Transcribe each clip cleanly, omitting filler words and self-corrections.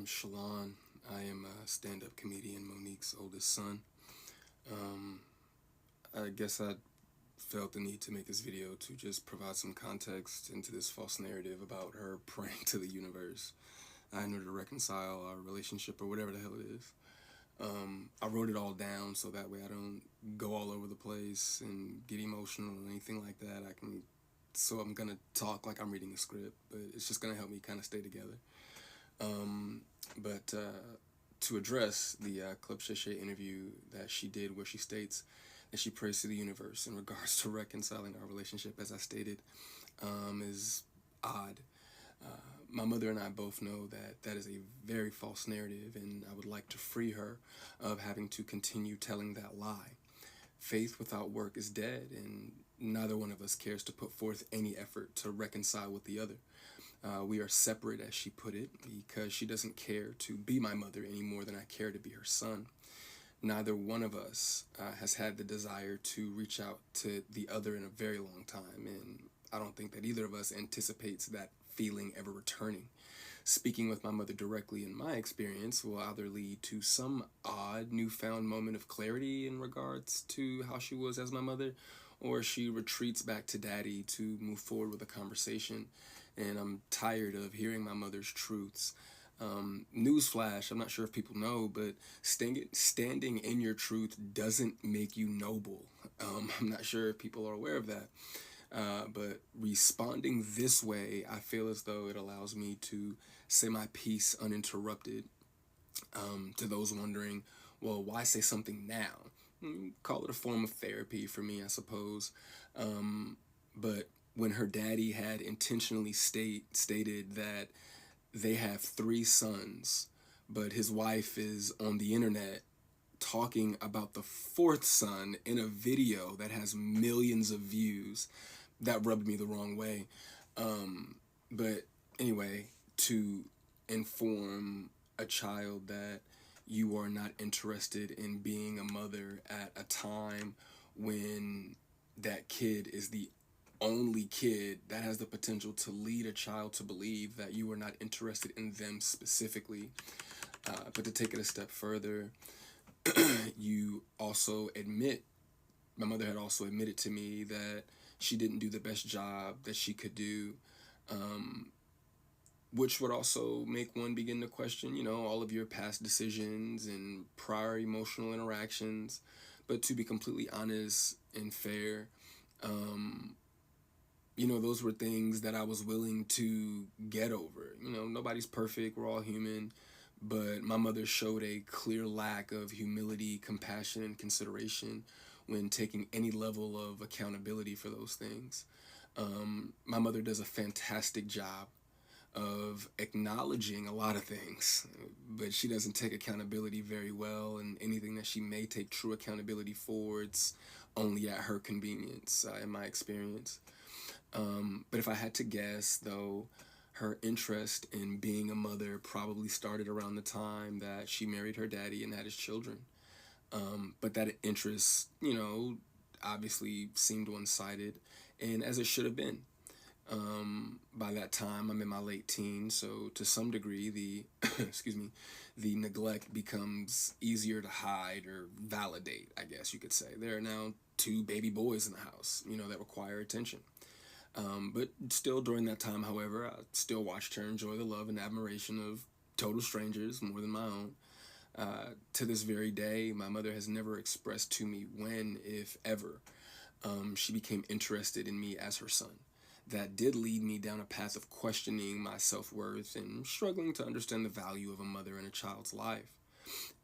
Shalon. I am a stand-up comedian, Monique's oldest son. Um, I guess I felt the need to make this video to just provide some context into this false narrative about her praying to the universe in order to reconcile our relationship or whatever the hell it is. I wrote it all down so that way I don't go all over the place and get emotional or anything like that. So I'm gonna talk like I'm reading a script, but it's just gonna help me kind of stay together. But to address the Club Shay Shay interview that she did where she states that she prays to the universe in regards to reconciling our relationship, as I stated, is odd. My mother and I both know that that is a very false narrative, and I would like to free her of having to continue telling that lie. Faith without work is dead, and neither one of us cares to put forth any effort to reconcile with the other. We are separate, as she put it, because she doesn't care to be my mother any more than I care to be her son. Neither one of us has had the desire to reach out to the other in a very long time, and I don't think that either of us anticipates that feeling ever returning. Speaking with my mother directly, in my experience, will either lead to some odd newfound moment of clarity in regards to how she was as my mother, or she retreats back to daddy to move forward with a conversation. And I'm tired of hearing my mother's truths. Newsflash, I'm not sure if people know, but standing in your truth doesn't make you noble. I'm not sure if people are aware of that. But responding this way, I feel as though it allows me to say my piece uninterrupted. To those wondering, well, why say something now? Call it a form of therapy for me, I suppose. But when her daddy had intentionally stated that they have 3 sons, but his wife is on the internet talking about the 4th son in a video that has millions of views, that rubbed me the wrong way. But anyway, to inform a child that you are not interested in being a mother at a time when that kid is the only kid that has the potential to lead a child to believe that you are not interested in them specifically. But to take it a step further, you also admit, my mother had also admitted to me that she didn't do the best job that she could do, which would also make one begin to question, all of your past decisions and prior emotional interactions. But to be completely honest and fair, those were things that I was willing to get over. Nobody's perfect, we're all human, but my mother showed a clear lack of humility, compassion, and consideration when taking any level of accountability for those things. My mother does a fantastic job of acknowledging a lot of things, but she doesn't take accountability very well, and anything that she may take true accountability for, it's only at her convenience, in my experience. But if I had to guess, though, her interest in being a mother probably started around the time that she married her daddy and had his children. But that interest, obviously seemed one-sided, and as it should have been. By that time, I'm in my late teens, so to some degree, the the neglect becomes easier to hide or validate, I guess you could say. There are now 2 baby boys in the house, that require attention. But still, during that time, however, I still watched her enjoy the love and admiration of total strangers more than my own. To this very day, my mother has never expressed to me when, if ever, she became interested in me as her son. That did lead me down a path of questioning my self-worth and struggling to understand the value of a mother in a child's life.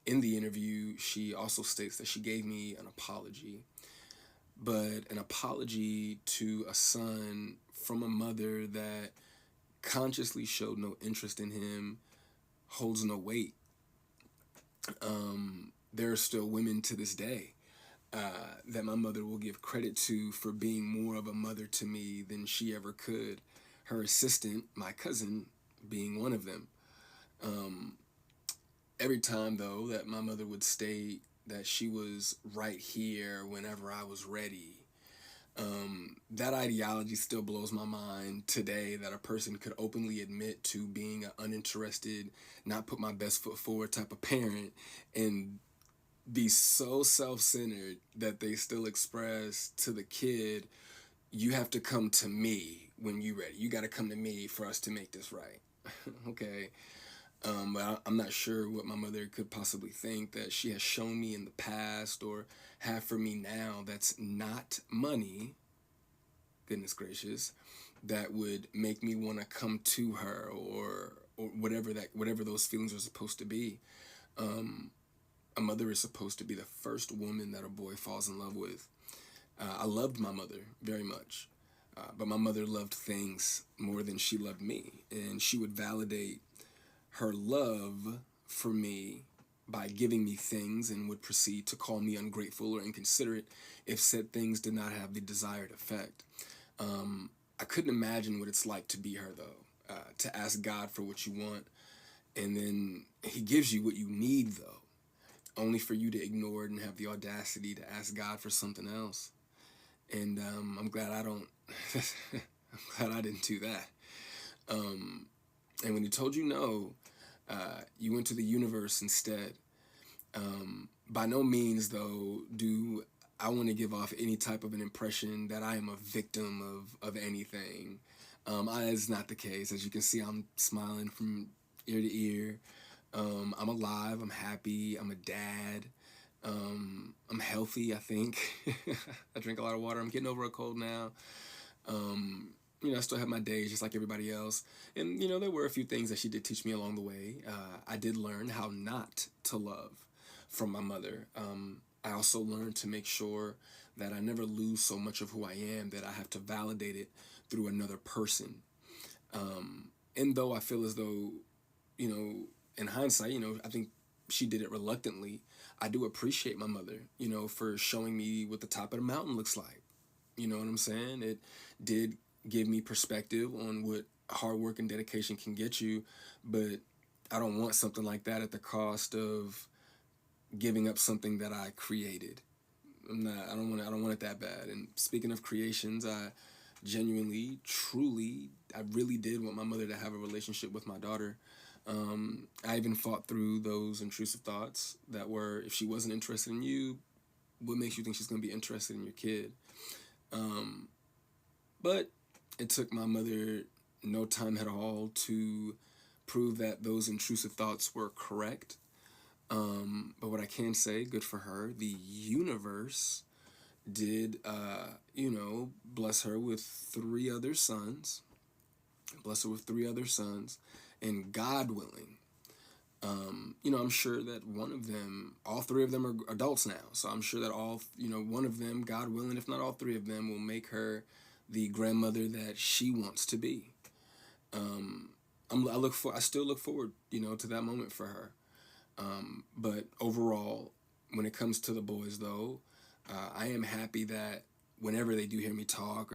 In the interview, she also states that she gave me an apology, but an apology to a son from a mother that consciously showed no interest in him holds no weight. There are still women to this day that my mother will give credit to for being more of a mother to me than she ever could. Her assistant, my cousin, being one of them. Every time, though, that my mother would state that she was right here whenever I was ready, That ideology still blows my mind today, that a person could openly admit to being an uninterested, not put my best foot forward type of parent, and be so self-centered that they still express to the kid, you have to come to me when you ready. You got to come to me for us to make this right. Okay. But I'm not sure what my mother could possibly think that she has shown me in the past or have for me now that's not money, goodness gracious, that would make me want to come to her, or whatever those feelings are supposed to be. A mother is supposed to be the first woman that a boy falls in love with. I loved my mother very much, but my mother loved things more than she loved me, and she would validate her love for me by giving me things, and would proceed to call me ungrateful or inconsiderate if said things did not have the desired effect. I couldn't imagine what it's like to be her, though, to ask God for what you want, and then he gives you what you need, though, only for you to ignore it and have the audacity to ask God for something else. And I'm glad I don't. I'm glad I didn't do that. And when he told you no, you went to the universe instead. By no means, though, do I want to give off any type of an impression that I am a victim of anything. That's not the case. As you can see, I'm smiling from ear to ear. I'm alive. I'm happy. I'm a dad. I'm healthy, I think. I drink a lot of water. I'm getting over a cold now. I still have my days just like everybody else. And, there were a few things that she did teach me along the way. I did learn how not to love from my mother. I also learned to make sure that I never lose so much of who I am that I have to validate it through another person. And though I feel as though, in hindsight, I think she did it reluctantly, I do appreciate my mother, for showing me what the top of the mountain looks like. You know what I'm saying? It did give me perspective on what hard work and dedication can get you, but I don't want something like that at the cost of giving up something that I created. I don't want it that bad. And speaking of creations, I genuinely, truly, I really did want my mother to have a relationship with my daughter. I even fought through those intrusive thoughts that were, if she wasn't interested in you, what makes you think she's going to be interested in your kid? But it took my mother no time at all to prove that those intrusive thoughts were correct. But what I can say, good for her, the universe did, bless her with three other sons. And God willing, I'm sure that all three of them are adults now. So I'm sure that one of them, God willing, if not all three of them, will make her the grandmother that she wants to be. I still look forward, to that moment for her. But overall, when it comes to the boys, though, I am happy that whenever they do hear me talk,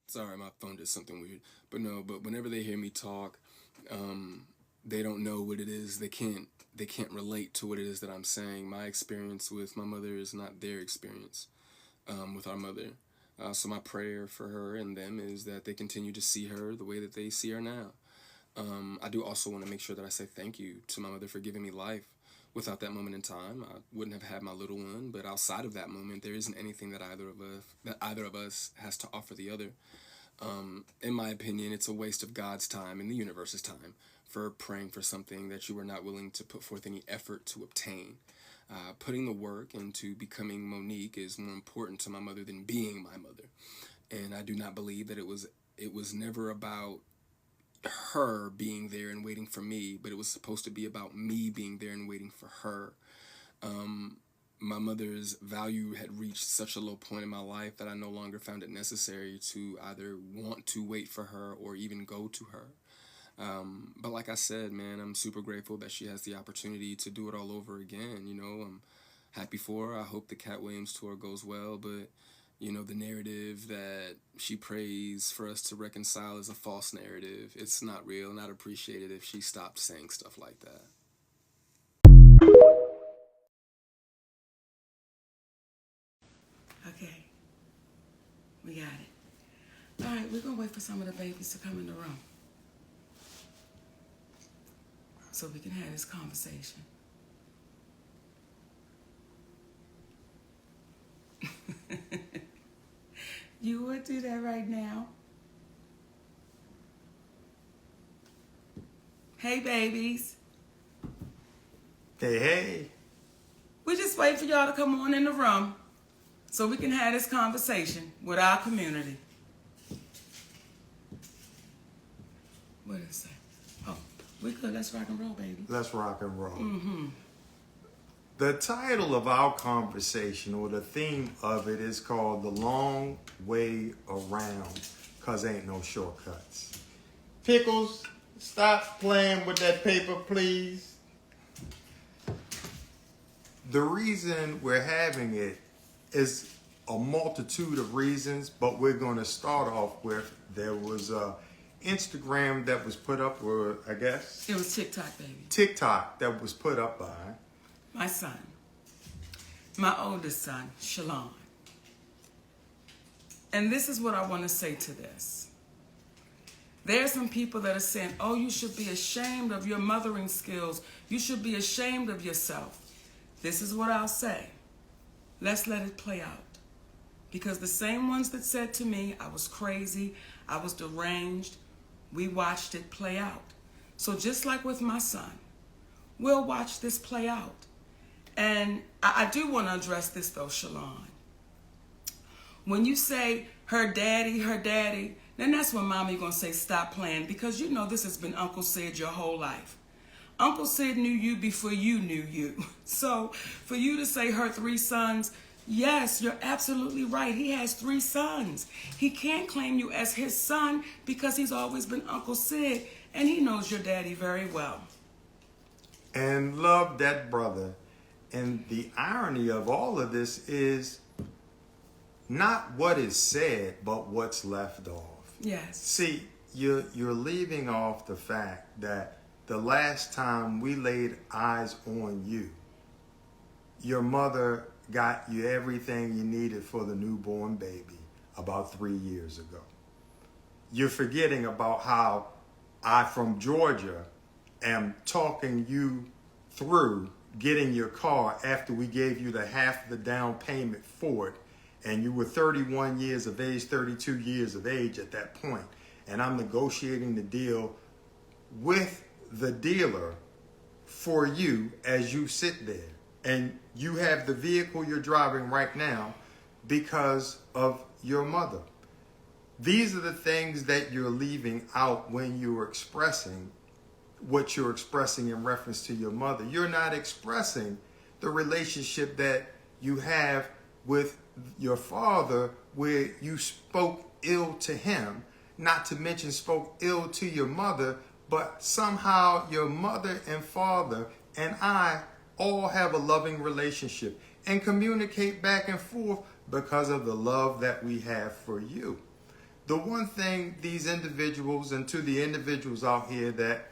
sorry, my phone did something weird, but whenever they hear me talk, they don't know what it is. They can't relate to what it is that I'm saying. My experience with my mother is not their experience with our mother. So my prayer for her and them is that they continue to see her the way that they see her now. I do also want to make sure that I say thank you to my mother for giving me life. Without that moment in time, I wouldn't have had my little one. But outside of that moment, there isn't anything that either of us has to offer the other. In my opinion, it's a waste of God's time and the universe's time for praying for something that you were not willing to put forth any effort to obtain. Putting the work into becoming Monique is more important to my mother than being my mother. And I do not believe that it was never about her being there and waiting for me, but it was supposed to be about me being there and waiting for her. My mother's value had reached such a low point in my life that I no longer found it necessary to either want to wait for her or even go to her. But like I said, man, I'm super grateful that she has the opportunity to do it all over again. I'm happy for her. I hope the Cat Williams tour goes well, but the narrative that she prays for us to reconcile is a false narrative. It's not real, and I'd appreciate it if she stopped saying stuff like that. Okay. We got it. All right, we're going to wait for some of the babies to come in the room so we can have this conversation. You would do that right now? Hey, babies. Hey, hey. We just wait for y'all to come on in the room so we can have this conversation with our community. What is that? Oh, we good. Let's rock and roll, baby. Let's rock and roll. Mm-hmm. The title of our conversation, or the theme of it, is called The Long Way Around, because ain't no shortcuts. Pickles, stop playing with that paper, please. The reason we're having it is a multitude of reasons, but we're going to start off with, there was a Instagram that was put up, or I guess? It was TikTok, baby. TikTok that was put up by my son, my oldest son, Shalon. And this is what I want to say to this. There are some people that are saying, oh, you should be ashamed of your mothering skills. You should be ashamed of yourself. This is what I'll say. Let's let it play out. Because the same ones that said to me, I was crazy, I was deranged, we watched it play out. So just like with my son, we'll watch this play out. And I do want to address this though, Shalon. When you say her daddy, then that's when mommy gonna say stop playing, because you know this has been Uncle Sid your whole life. Uncle Sid knew you before you knew you. So for you to say her 3 sons, yes, you're absolutely right. He has 3 sons. He can't claim you as his son because he's always been Uncle Sid, and he knows your daddy very well. and love that brother. And the irony of all of this is not what is said, but what's left off. Yes. See, you're leaving off the fact that the last time we laid eyes on you, your mother got you everything you needed for the newborn baby about 3 years ago. You're forgetting about how I, from Georgia, am talking you through getting your car after we gave you the half of the down payment for it, and you were 31 years of age, 32 years of age at that point, and I'm negotiating the deal with the dealer for you as you sit there, and you have the vehicle you're driving right now because of your mother. These are the things that you're leaving out when you're expressing what you're expressing in reference to your mother. You're not expressing the relationship that you have with your father, where you spoke ill to him, not to mention spoke ill to your mother, but somehow your mother and father and I all have a loving relationship and communicate back and forth because of the love that we have for you. The one thing these individuals, and to the individuals out here that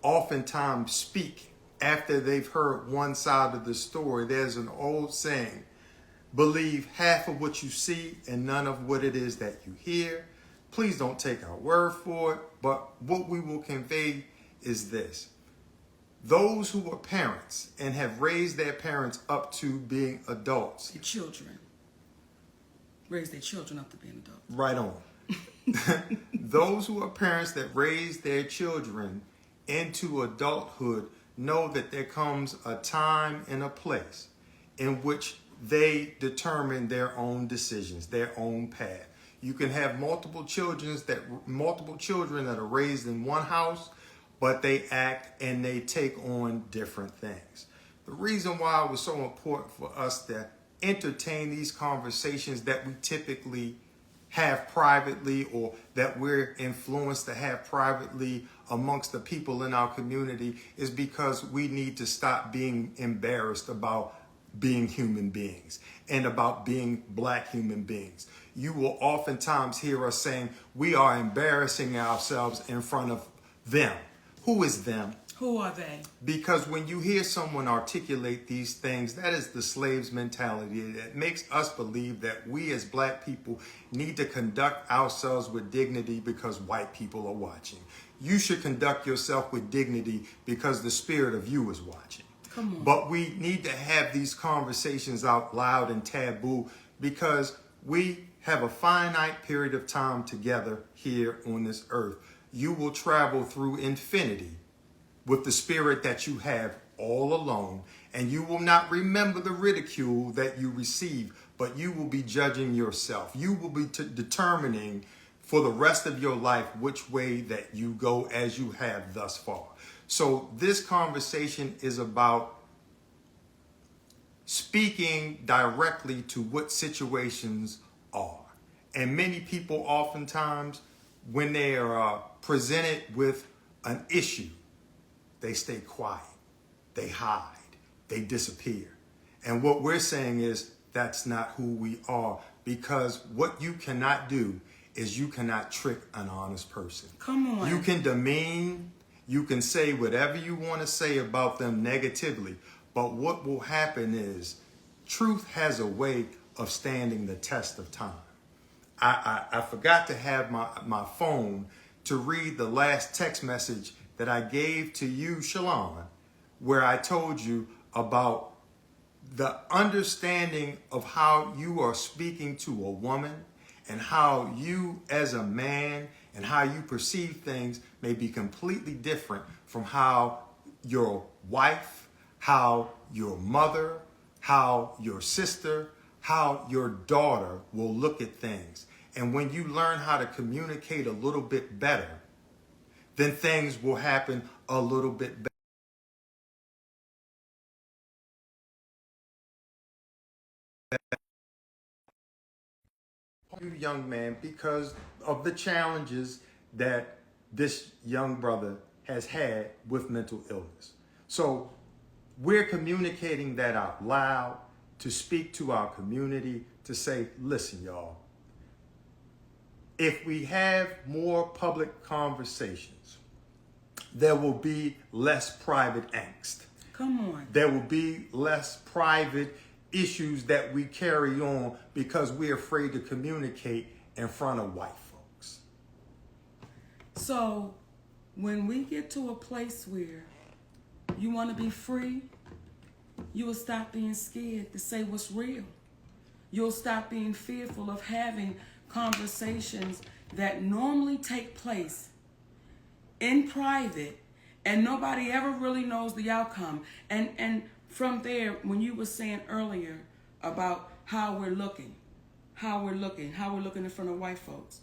oftentimes speak after they've heard one side of the story, there's an old saying: believe half of what you see and none of what it is that you hear. Please don't take our word for it, but what we will convey is this. Those who are parents and have raised their parents up to being adults. The children. Raise their children up to being adults. Right on. Those who are parents that raise their children into adulthood know that there comes a time and a place in which they determine their own decisions, their own path. You can have multiple children that are raised in one house, but they act and they take on different things. The reason why it was so important for us to entertain these conversations that we typically have privately, or that we're influenced to have privately amongst the people in our community, is because we need to stop being embarrassed about being human beings and about being black human beings. You will oftentimes hear us saying we are embarrassing ourselves in front of them. Who is them? Who are they? Because when you hear someone articulate these things, that is the slave's mentality. It makes us believe that we as black people need to conduct ourselves with dignity because white people are watching. You should conduct yourself with dignity because the spirit of you is watching. Come on. But we need to have these conversations out loud and taboo because we have a finite period of time together here on this earth. You will travel through infinity with the spirit that you have all alone, and you will not remember the ridicule that you receive, but you will be judging yourself. You will be determining for the rest of your life which way that you go as you have thus far. So this conversation is about speaking directly to what situations are. And many people oftentimes, when they are presented with an issue, they stay quiet, they hide, they disappear. And what we're saying is that's not who we are, because what you cannot do is you cannot trick an honest person. Come on. You can demean, you can say whatever you want to say about them negatively, but what will happen is truth has a way of standing the test of time. I forgot to have my phone to read the last text message that I gave to you, Shalon, where I told you about the understanding of how you are speaking to a woman and how you as a man and how you perceive things may be completely different from how your wife, how your mother, how your sister, how your daughter will look at things. And when you learn how to communicate a little bit better, then things will happen a little bit better. You young man, because of the challenges that this young brother has had with mental illness. So we're communicating that out loud to speak to our community, to say, listen, y'all, if we have more public conversations, there will be less private angst. Come on. There will be less private issues that we carry on because we're afraid to communicate in front of white folks. So when we get to a place where you want to be free, you will stop being scared to say what's real. You'll stop being fearful of having conversations that normally take place in private and nobody ever really knows the outcome. And from there, when you were saying earlier about how we're looking in front of white folks.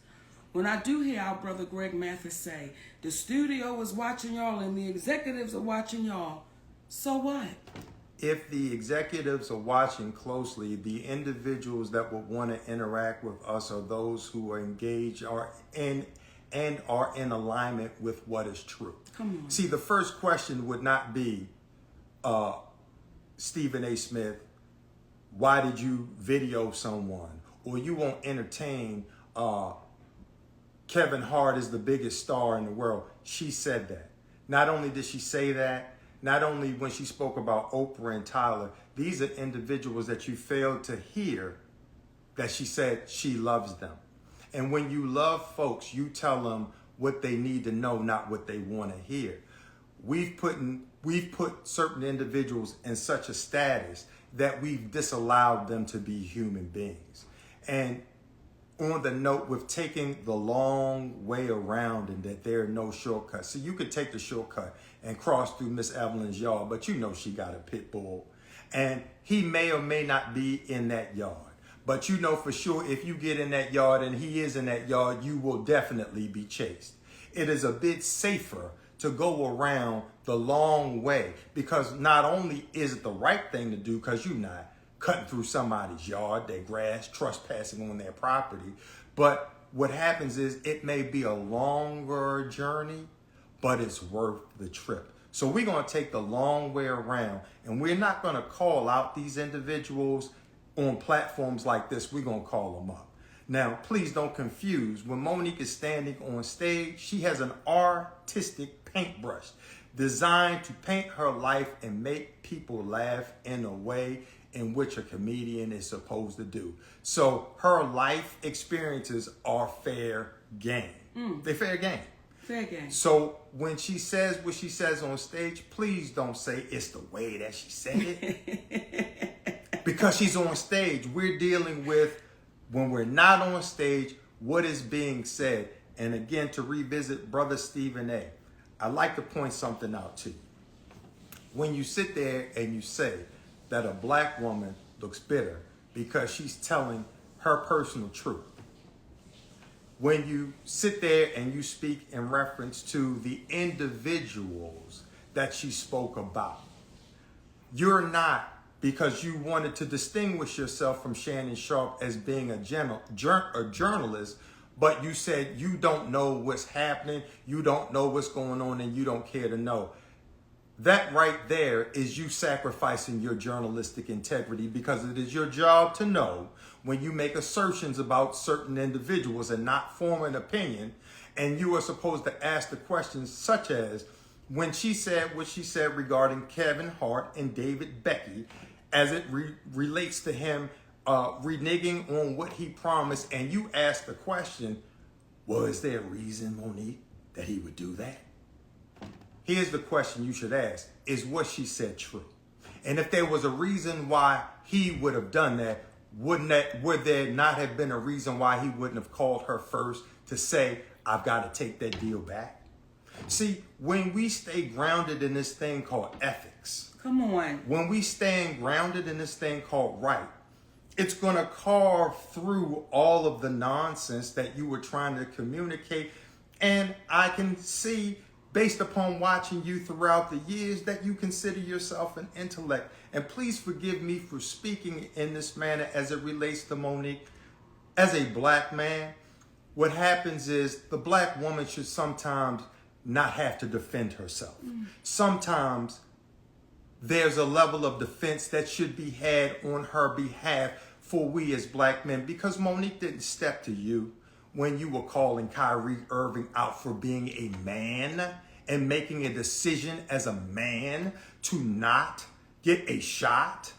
When I do hear our brother Greg Mathis say, the studio is watching y'all and the executives are watching y'all, so what? If the executives are watching closely, the individuals that would want to interact with us are those who are engaged are in alignment with what is true. Come on. See, the first question would not be, Stephen A. Smith, why did you video someone? Or you won't entertain Kevin Hart is the biggest star in the world. She said that. Not only did she say that, not only when she spoke about Oprah and Tyler, these are individuals that you failed to hear that she said she loves them. And when you love folks, you tell them what they need to know, not what they want to hear. We've put certain individuals in such a status that we've disallowed them to be human beings. And on the note with taking the long way around and that there are no shortcuts. So you could take the shortcut and cross through Miss Evelyn's yard, but you know she got a pit bull. And he may or may not be in that yard. But you know for sure if you get in that yard and he is in that yard, you will definitely be chased. It is a bit safer to go around the long way because not only is it the right thing to do because you're not cutting through somebody's yard, their grass, trespassing on their property, but what happens is it may be a longer journey, but it's worth the trip. So we're going to take the long way around and we're not going to call out these individuals on platforms like this. We're going to call them up. Now, please don't confuse. When Monique is standing on stage, she has an artistic paintbrush. designed to paint her life and make people laugh in a way in which a comedian is supposed to do. So her life experiences are fair game. They're fair game. Fair game. So when she says what she says on stage, please don't say it's the way that she said it. Because she's on stage. We're dealing with, when we're not on stage, what is being said. And again, to revisit Brother Stephen A., I'd like to point something out to you. When you sit there and you say that a black woman looks bitter because she's telling her personal truth, when you sit there and you speak in reference to the individuals that she spoke about, you're not, because you wanted to distinguish yourself from Shannon Sharpe as being a journalist, but you said you don't know what's happening, you don't know what's going on, and you don't care to know. That right there is you sacrificing your journalistic integrity, because it is your job to know when you make assertions about certain individuals and not form an opinion. And you are supposed to ask the questions such as, when she said what she said regarding Kevin Hart and David Becky, as it relates to him reneging on what he promised, and you ask the question, well, is there a reason, Monique, that he would do that? Here's the question you should ask. Is what she said true? And if there was a reason why he would have done that, would there not have been a reason why he wouldn't have called her first to say, I've got to take that deal back? See, when we stay grounded in this thing called ethics, Come on. when we stand grounded in this thing called right, it's going to carve through all of the nonsense that you were trying to communicate. And I can see, based upon watching you throughout the years, that you consider yourself an intellect. And please forgive me for speaking in this manner as it relates to Monique. As a black man, what happens is the black woman should sometimes not have to defend herself. Sometimes there's a level of defense that should be had on her behalf for we as black men, because Monique didn't step to you when you were calling Kyrie Irving out for being a man and making a decision as a man to not get a shot,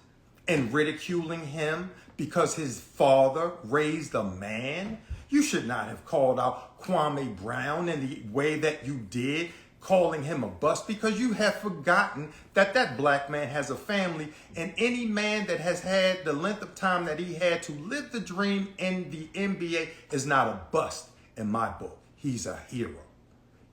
and ridiculing him because his father raised a man. You should not have called out Kwame Brown in the way that you did, calling him a bust, because you have forgotten that that black man has a family, and any man that has had the length of time that he had to live the dream in the NBA is not a bust in my book. He's a hero.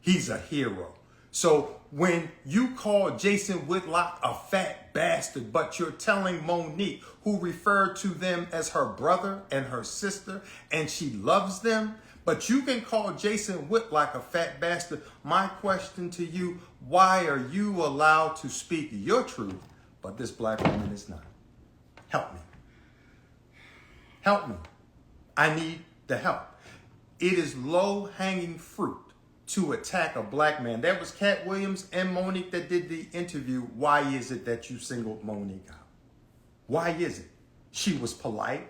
He's a hero. So when you call Jason Whitlock a fat bastard, but you're telling Monique, who referred to them as her brother and her sister, and she loves them, but you can call Jason Whitlock a fat bastard. My question to you, why are you allowed to speak your truth, but this black woman is not? Help me. Help me. I need the help. It is low-hanging fruit to attack a black man. That was Cat Williams and Monique that did the interview. Why is it that you singled Monique out? Why is it? She was polite.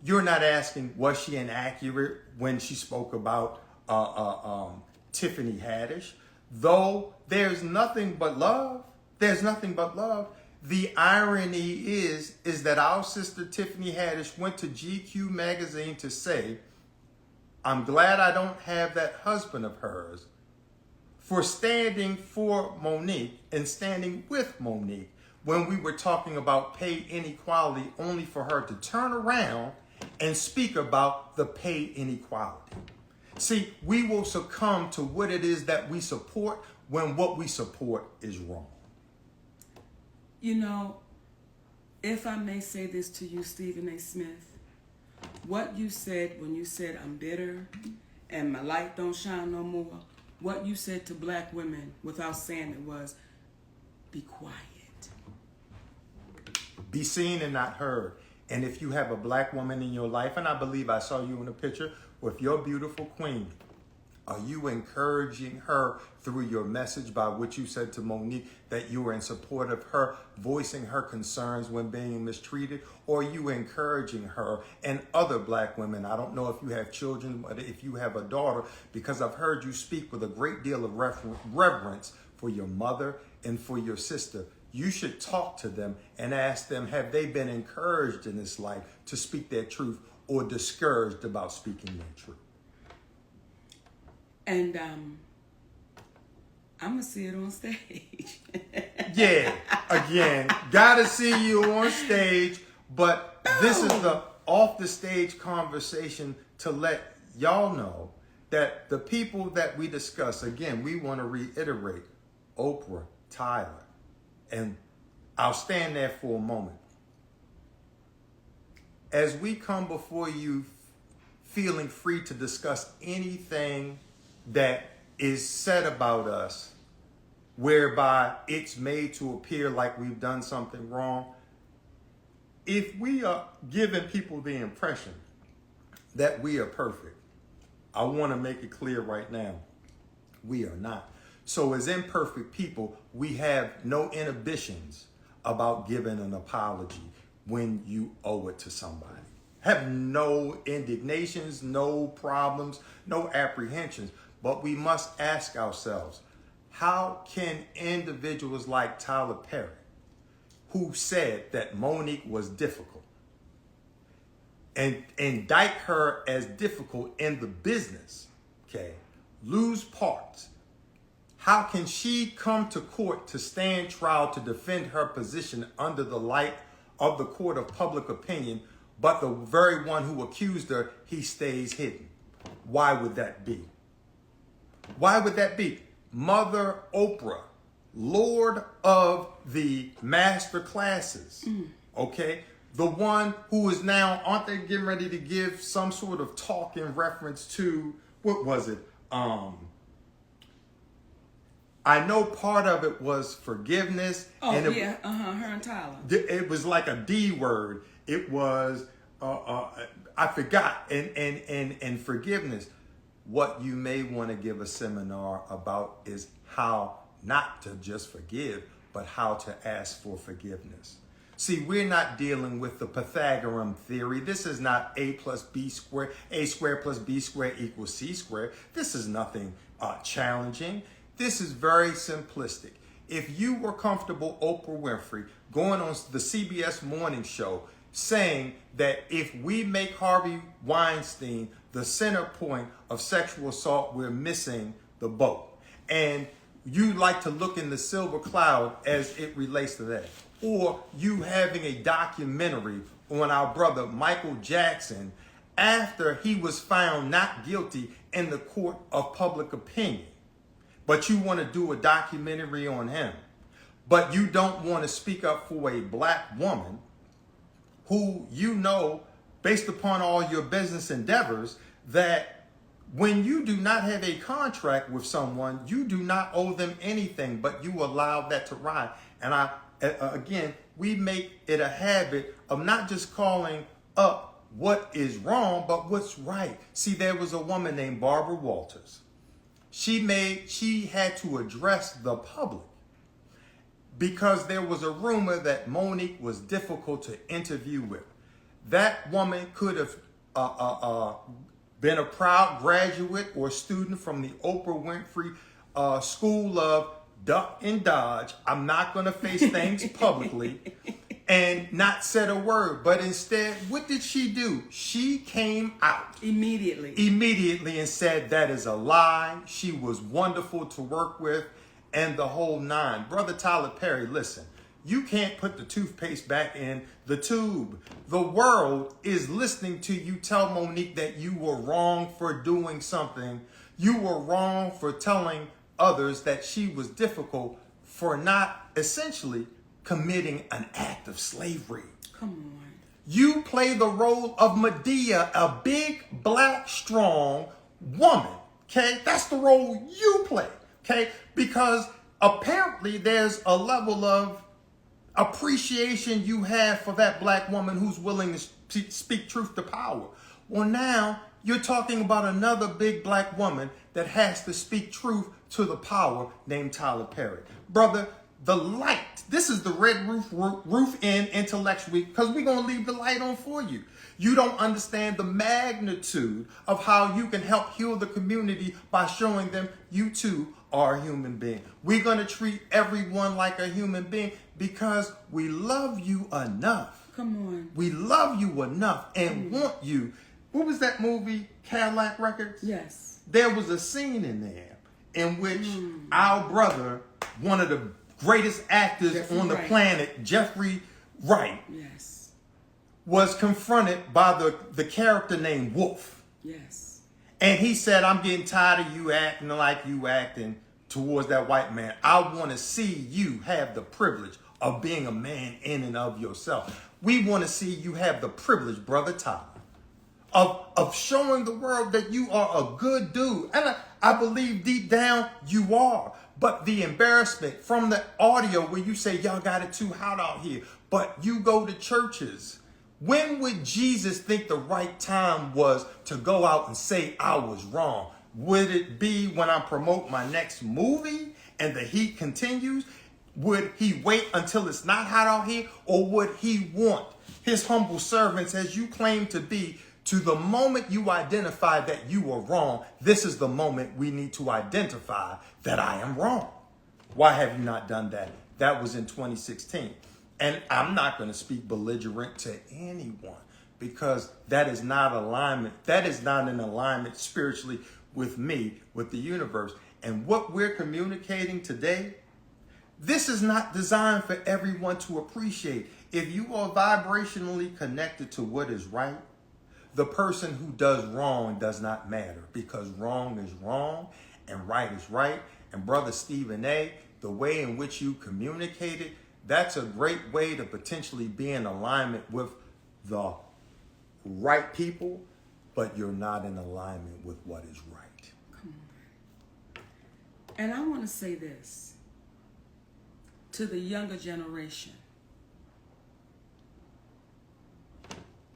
You're not asking, was she inaccurate when she spoke about Tiffany Haddish? Though there's nothing but love. There's nothing but love. The irony is that our sister Tiffany Haddish went to GQ magazine to say, I'm glad I don't have that husband of hers, for standing for Monique and standing with Monique when we were talking about pay inequality, only for her to turn around and speak about the pay inequality. See, we will succumb to what it is that we support when what we support is wrong. You know, if I may say this to you, Stephen A. Smith, what you said when you said I'm bitter and my light don't shine no more, what you said to black women without saying it was, be quiet. Be seen and not heard. And if you have a black woman in your life, and I believe I saw you in a picture with your beautiful queen, are you encouraging her through your message by what you said to Monique, that you were in support of her voicing her concerns when being mistreated? Or are you encouraging her and other black women? I don't know if you have children, but if you have a daughter, because I've heard you speak with a great deal of reverence for your mother and for your sister, you should talk to them and ask them, have they been encouraged in this life to speak their truth or discouraged about speaking their truth? And I'm going to see it on stage. Yeah, again, gotta see you on stage, but this is the off the stage conversation to let y'all know that the people that we discuss, again, we want to reiterate Oprah, Tyler, and I'll stand there for a moment. As we come before you feeling free to discuss anything that is said about us, whereby it's made to appear like we've done something wrong, if we are giving people the impression that we are perfect, I want to make it clear right now, we are not. So as imperfect people, we have no inhibitions about giving an apology when you owe it to somebody. Have no indignations, no problems, no apprehensions. But we must ask ourselves, how can individuals like Tyler Perry, who said that Monique was difficult, and indict her as difficult in the business, okay, lose parts? How can she come to court to stand trial to defend her position under the light of the court of public opinion, but the very one who accused her, he stays hidden? Why would that be? Why would that be? Mother Oprah, Lord of the master classes, okay? The one who is now, aren't they getting ready to give some sort of talk in reference to, what was it? I know part of it was forgiveness. Oh, and yeah, her and Tyler. It was like a D word. It was, I forgot, and forgiveness. What you may want to give a seminar about is how not to just forgive, but how to ask for forgiveness. See, we're not dealing with the Pythagorean theory. This is not A plus B squared, A squared plus B squared equals C squared. This is nothing challenging. This is very simplistic. If you were comfortable, Oprah Winfrey, going on the CBS morning show, saying that if we make Harvey Weinstein the center point of sexual assault, we're missing the boat. And you like to look in the silver cloud as it relates to that. Or you having a documentary on our brother Michael Jackson after he was found not guilty in the court of public opinion. But you want to do a documentary on him. But you don't want to speak up for a black woman who you know, based upon all your business endeavors, that when you do not have a contract with someone, you do not owe them anything, but you allow that to ride. And again, we make it a habit of not just calling up what is wrong, but what's right. See, there was a woman named Barbara Walters. She had to address the public because there was a rumor that Monique was difficult to interview with. That woman could have been a proud graduate or student from the Oprah Winfrey School of Duck and Dodge. I'm not going to face things publicly and not said a word. But instead, what did she do? She came out immediately and said that is a lie. She was wonderful to work with and the whole nine. Brother Tyler Perry, listen, you can't put the toothpaste back in the tube. The world is listening to you tell Monique that you were wrong for doing something. You were wrong for telling others that she was difficult for not essentially committing an act of slavery. Come on. You play the role of Medea, a big, black, strong woman. Okay? That's the role you play. Okay? Because apparently there's a level of appreciation you have for that black woman who's willing to speak truth to power. Well, now you're talking about another big black woman that has to speak truth to the power named Tyler Perry. Brother, the light, this is the red roof in intellectually, because we're going to leave the light on for you. You don't understand the magnitude of how you can help heal the community by showing them you too are a human being. We're going to treat everyone like a human being because we love you enough. Come on. We love you enough and want you. What was that movie, Cadillac Records? Yes. There was a scene in there in which our brother, one of the greatest actors Jeffrey on the Wright. planet, Jeffrey Wright, Yes. was confronted by the character named Wolf. Yes. And he said, I'm getting tired of you acting like you acting towards that white man. I want to see you have the privilege of being a man in and of yourself. We want to see you have the privilege, Brother Tyler, of showing the world that you are a good dude. And I believe deep down you are. But the embarrassment from the audio where you say, y'all got it too hot out here, but you go to churches. When would Jesus think the right time was to go out and say I was wrong? Would it be when I promote my next movie and the heat continues? Would he wait until it's not hot out here? Or would he want his humble servants, as you claim to be, to the moment you identify that you are wrong, this is the moment we need to identify that I am wrong. Why have you not done that? That was in 2016. And I'm not going to speak belligerent to anyone because that is not alignment. That is not in alignment spiritually with me, with the universe. And what we're communicating today, this is not designed for everyone to appreciate. If you are vibrationally connected to what is right, the person who does wrong does not matter because wrong is wrong and right is right. And Brother Stephen A., the way in which you communicated, that's a great way to potentially be in alignment with the right people, but you're not in alignment with what is right. Come on. And I want to say this to the younger generation.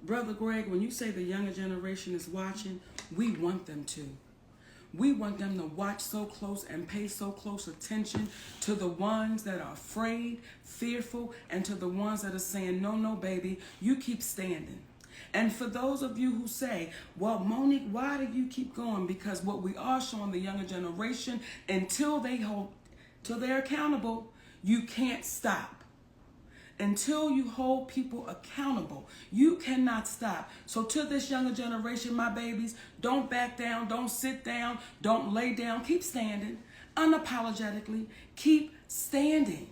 Brother Greg, when you say the younger generation is watching, we want them to. We want them to watch so close and pay so close attention to the ones that are afraid, fearful, and to the ones that are saying, no, no, baby, you keep standing. And for those of you who say, well, Monique, why do you keep going? Because what we are showing the younger generation, till they're accountable, you can't stop. Until you hold people accountable, you cannot stop. So to this younger generation, my babies, don't back down, don't sit down, don't lay down. Keep standing unapologetically. Keep standing.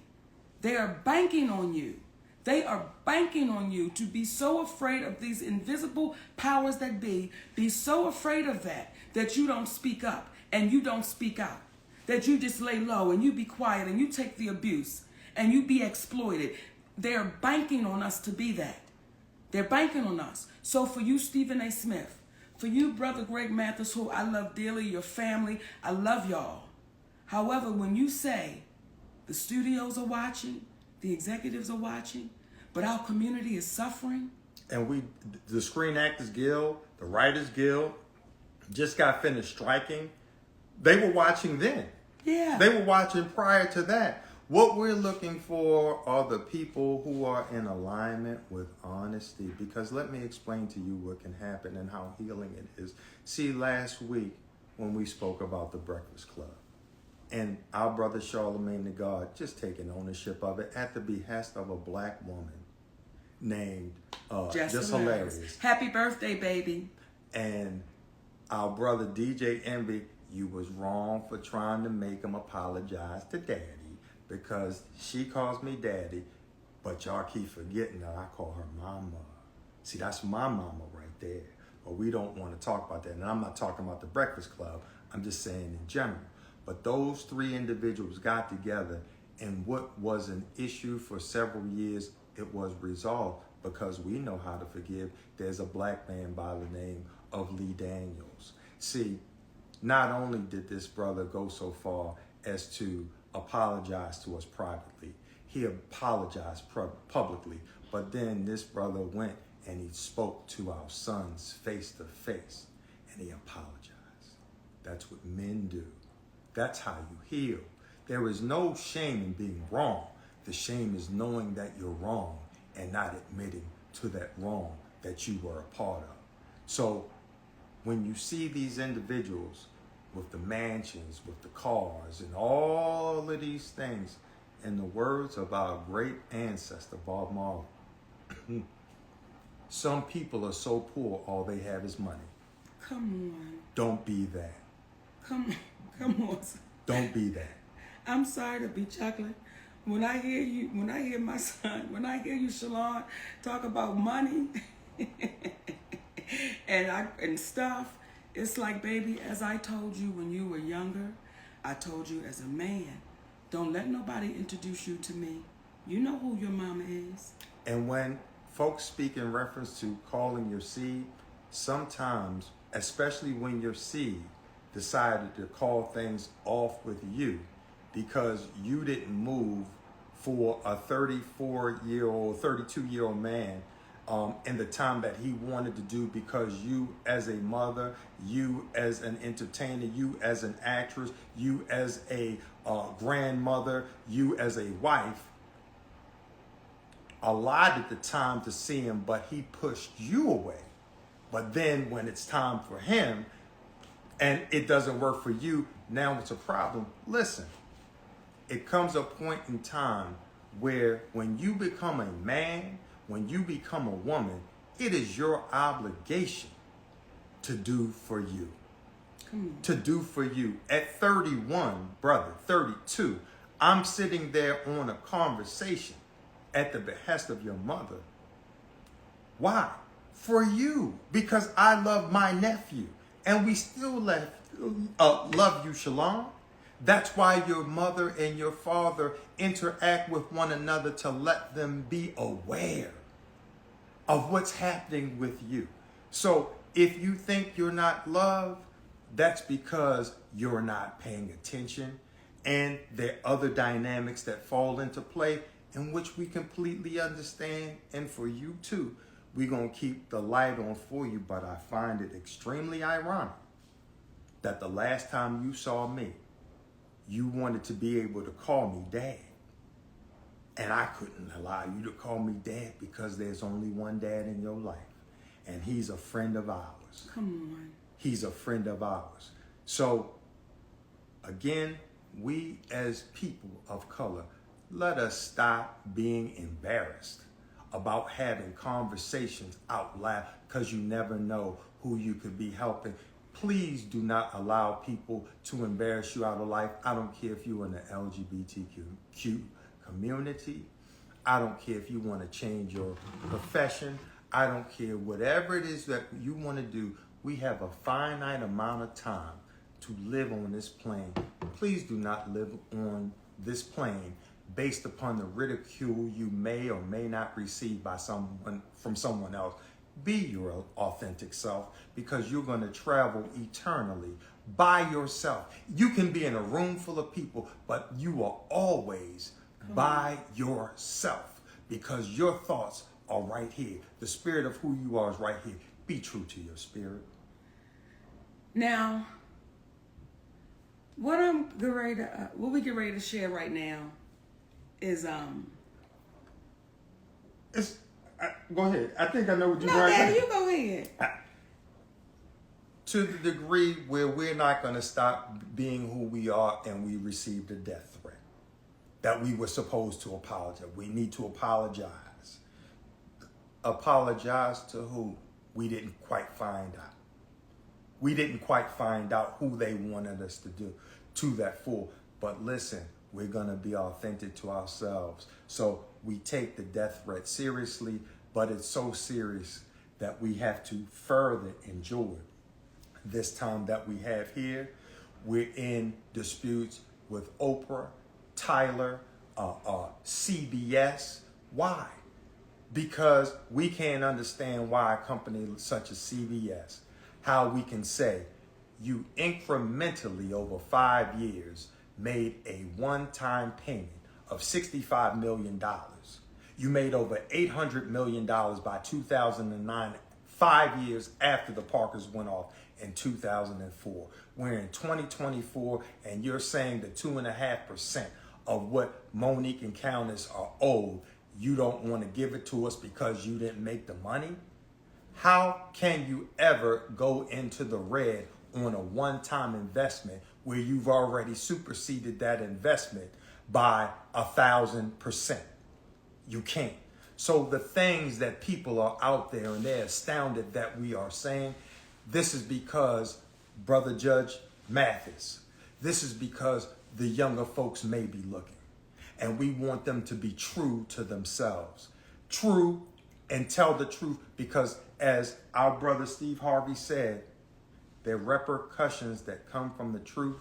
They are banking on you. They are banking on you to be so afraid of these invisible powers that be so afraid of that you don't speak up and you don't speak out, that you just lay low and you be quiet and you take the abuse and you be exploited. They're banking on us to be that. They're banking on us. So for you, Stephen A. Smith, for you, Brother Greg Mathis, who I love dearly, your family, I love y'all. However, when you say the studios are watching, the executives are watching, but our community is suffering. And the Screen Actors Guild, the Writers Guild, just got finished striking. They were watching then. Yeah. They were watching prior to that. What we're looking for are the people who are in alignment with honesty. Because let me explain to you what can happen and how healing it is. See, last week when we spoke about the Breakfast Club, and our brother Charlemagne the God just taking ownership of it at the behest of a black woman named Just Hilarious. Happy birthday, baby. And our brother DJ Envy, you was wrong for trying to make him apologize to Daddy. Because she calls me daddy, but y'all keep forgetting that I call her mama. See, that's my mama right there. But we don't want to talk about that. And I'm not talking about the Breakfast Club. I'm just saying in general. But those three individuals got together, and what was an issue for several years, it was resolved because we know how to forgive. There's a black man by the name of Lee Daniels. See, not only did this brother go so far as to apologize to us privately, he apologized publicly, but then this brother went and he spoke to our sons face to face and he apologized. That's what men do. That's how you heal. There is no shame in being wrong. The shame is knowing that you're wrong and not admitting to that wrong that you were a part of. So when you see these individuals with the mansions, with the cars, and all of these things. In the words of our great ancestor, Bob Marley, some people are so poor, all they have is money. Come on. Don't be that. Come on. Don't be that. I'm sorry to be chocolate. When I hear you, when I hear my son, when I hear you, Shalon, talk about money and stuff, it's like, baby, as I told you when you were younger, I told you as a man, don't let nobody introduce you to me. You know who your mama is. And when folks speak in reference to calling your seed, sometimes, especially when your seed decided to call things off with you because you didn't move for a 34-year-old, 32-year-old man in the time that he wanted to do, because you as a mother, you as an entertainer, you as an actress, you as a grandmother, you as a wife, allotted the time to see him, but he pushed you away. But then when it's time for him and it doesn't work for you, now it's a problem. Listen, it comes a point in time where when you become a man, when you become a woman, it is your obligation to do for you. To do for you. At 31, brother, 32, I'm sitting there on a conversation at the behest of your mother. Why? For you. Because I love my nephew. And we still love you, Shalon. That's why your mother and your father interact with one another, to let them be aware of what's happening with you. So if you think you're not loved, that's because you're not paying attention. And there are other dynamics that fall into play, in which we completely understand. And for you too, we're going to keep the light on for you. But I find it extremely ironic that the last time you saw me, you wanted to be able to call me dad. And I couldn't allow you to call me dad because there's only one dad in your life. And he's a friend of ours. Come on. He's a friend of ours. So, again, we as people of color, let us stop being embarrassed about having conversations out loud, because you never know who you could be helping. Please do not allow people to embarrass you out of life. I don't care if you're in the LGBTQ community. I don't care if you want to change your profession. I don't care. Whatever it is that you want to do, we have a finite amount of time to live on this plane. Please do not live on this plane based upon the ridicule you may or may not receive from someone else. Be your authentic self, because you're going to travel eternally by yourself. You can be in a room full of people, but you are always by yourself, because your thoughts are right here. The spirit of who you are is right here. Be true to your spirit. Now, what we get ready to share right now is Go ahead. I think I know what you're no, trying Daddy, to you go ahead. To the degree where we're not going to stop being who we are, and we received a death threat that we were supposed to apologize. We need to apologize. Apologize to who? We didn't quite find out. We didn't quite find out who they wanted us to do to that full. But listen, we're going to be authentic to ourselves. So we take the death threat seriously, but it's so serious that we have to further enjoy this time that we have here. We're in disputes with Oprah, Tyler, CBS. Why? Because we can't understand why a company such as CBS, how we can say you incrementally over 5 years made a one-time payment of $65 million. You made over $800 million by 2009, 5 years after the Parkers went off in 2004. We're in 2024, and you're saying that 2.5% of what Monique and Countess are owed, you don't want to give it to us because you didn't make the money? How can you ever go into the red on a one-time investment where you've already superseded that investment by 1,000%. You can't. So the things that people are out there and they're astounded that we are saying, this is because Brother Judge Mathis, this is because the younger folks may be looking. And we want them to be true to themselves. True and tell the truth, because as our brother Steve Harvey said, there are repercussions that come from the truth,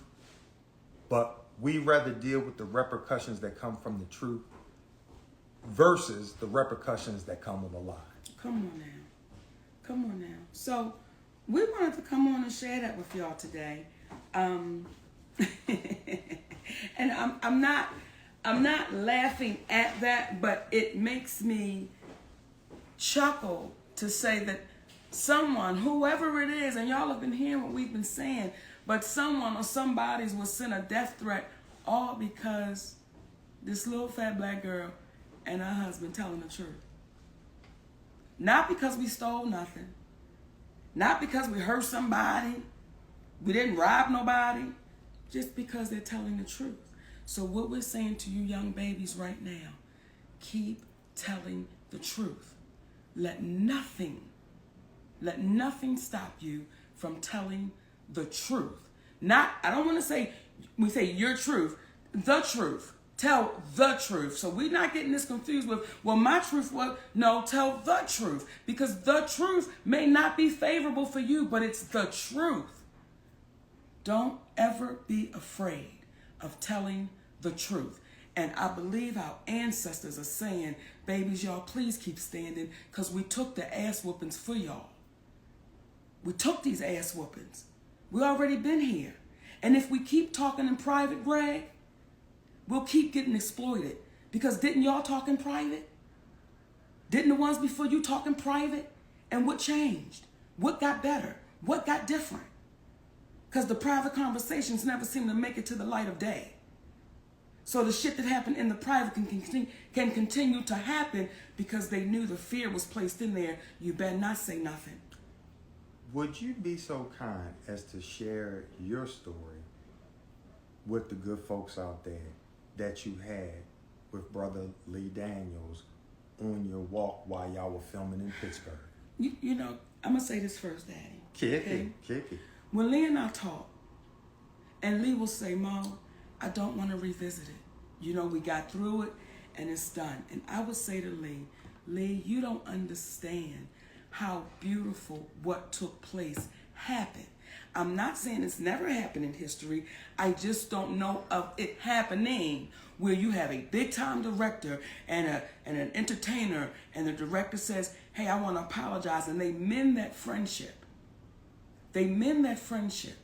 but we rather deal with the repercussions that come from the truth versus the repercussions that come with a lie. Come on now. Come on now. So we wanted to come on and share that with y'all today. And I'm not laughing at that, but it makes me chuckle to say that someone, whoever it is, and y'all have been hearing what we've been saying, but someone or somebody's will send a death threat all because this little fat black girl and her husband telling the truth. Not because we stole nothing. Not because we hurt somebody. We didn't rob nobody. Just because they're telling the truth. So what we're saying to you young babies right now, keep telling the truth. Let nothing stop you from telling the truth. Not, I don't want to say, we say your truth, the truth. Tell the truth. So we're not getting this confused with, well, my truth was, no, tell the truth. Because the truth may not be favorable for you, but it's the truth. Don't ever be afraid of telling the truth. And I believe our ancestors are saying, babies, y'all, please keep standing, because we took the ass whoopings for y'all. We took these ass whoopings. We already been here. And if we keep talking in private, Greg, we'll keep getting exploited. Because didn't y'all talk in private? Didn't the ones before you talk in private? And what changed? What got better? What got different? Because the private conversations never seem to make it to the light of day. So the shit that happened in the private can continue to happen because they knew the fear was placed in there. You better not say nothing. Would you be so kind as to share your story with the good folks out there that you had with Brother Lee Daniels on your walk while y'all were filming in Pittsburgh? You know, I'm going to say this first, Daddy. Kick it. When Lee and I talk, and Lee will say, Mo, I don't want to revisit it. You know, we got through it and it's done. And I would say to Lee, you don't understand how beautiful what took place happened. I'm not saying it's never happened in history. I just don't know of it happening where you have a big time director and an entertainer, and the director says, hey, I want to apologize, and they mend that friendship. They mend that friendship.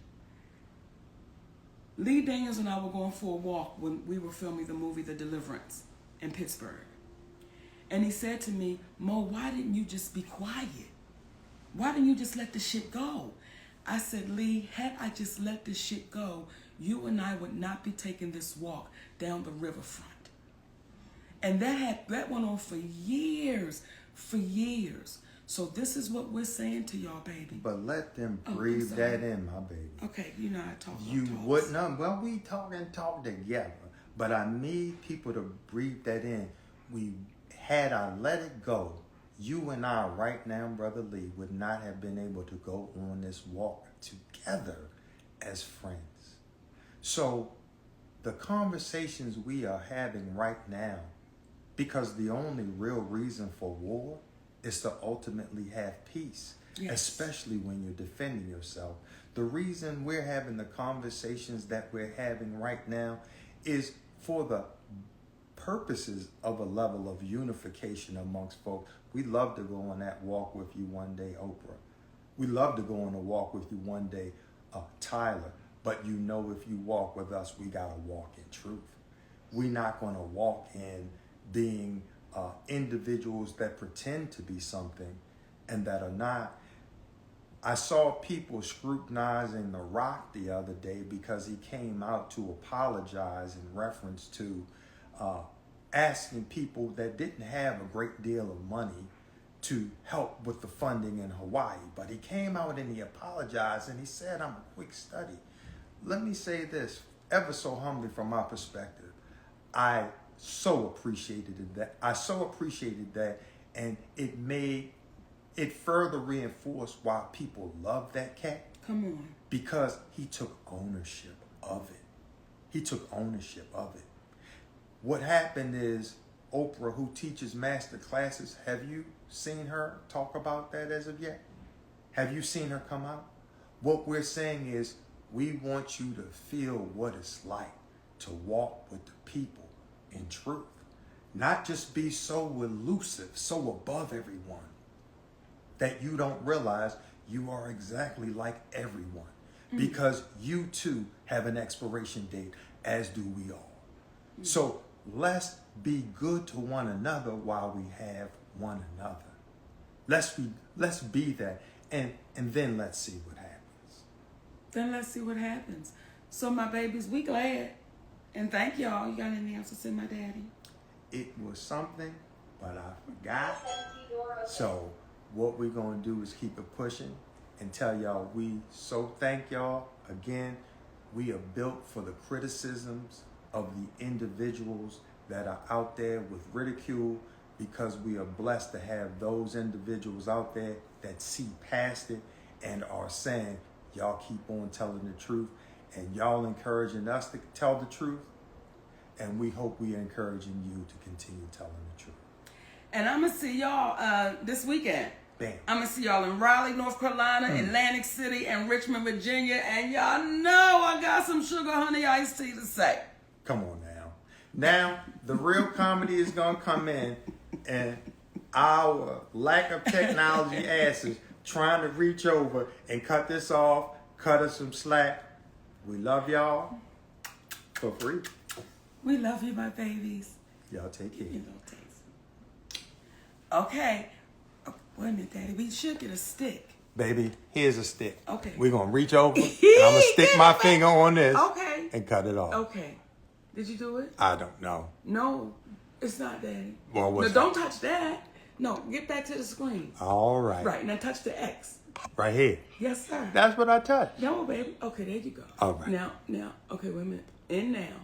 Lee Daniels and I were going for a walk when we were filming the movie The Deliverance in Pittsburgh. And he said to me, Mo, why didn't you just be quiet? Why didn't you just let the shit go? I said, Lee, had I just let this shit go, you and I would not be taking this walk down the riverfront. And that went on for years. So this is what we're saying to y'all, baby. But let them breathe that in, my baby. Okay, you know I talk. You wouldn't. Well, we talk together. But I need people to breathe that in. Had I let it go, you and I right now, Brother Lee, would not have been able to go on this walk together as friends. So the conversations we are having right now, because the only real reason for war is to ultimately have peace, especially when you're defending yourself. The reason we're having the conversations that we're having right now is for the purposes of a level of unification amongst folks. We love to go on that walk with you one day, Oprah. We love to go on a walk with you one day, Tyler. But you know, if you walk with us, we got to walk in truth. We're not going to walk in being individuals that pretend to be something and that are not. I saw people scrutinizing The Rock the other day because he came out to apologize in reference to asking people that didn't have a great deal of money to help with the funding in Hawaii. But he came out and he apologized and he said, I'm a quick study. Let me say this, ever so humbly from my perspective, I so appreciated that, and it further reinforced why people love that cat. Come on. Because he took ownership of it. What happened is, Oprah, who teaches master classes, have you seen her talk about that as of yet? Have you seen her come out? What we're saying is, we want you to feel what it's like to walk with the people in truth. Not just be so elusive, so above everyone, that you don't realize you are exactly like everyone. Because you too have an expiration date, as do we all. So let's be good to one another while we have one another. Let's be that, and then let's see what happens. So my babies, we glad. And thank y'all. You got anything else to say, my daddy? It was something, but I forgot. So what we're going to do is keep it pushing and tell y'all we so thank y'all. Again, we are built for the criticisms of the individuals that are out there with ridicule, because we are blessed to have those individuals out there that see past it and are saying, y'all keep on telling the truth, and y'all encouraging us to tell the truth, and we hope we are encouraging you to continue telling the truth. And I'm going to see y'all this weekend. Bam. I'm going to see y'all in Raleigh, North Carolina, Atlantic City, and Richmond, Virginia, and y'all know I got some sugar honey iced tea to say. Come on now. Now, the real comedy is going to come in, and our lack of technology asses trying to reach over and cut this off, cut us some slack. We love y'all for free. We love you, my babies. Y'all take care. You know, taste. Okay. Wait a minute, Daddy. We should get a stick. Baby, here's a stick. Okay. We're going to reach over, and I'm going to stick my finger on this and cut it off. Okay. Did you do it? I don't know. No, it's not, Daddy. Well, what's don't touch that. No, get back to the screen. All right. Right, now touch the X. Right here. Yes, sir. That's what I touched. No, baby. Okay, there you go. All right. Now, okay, wait a minute. In now.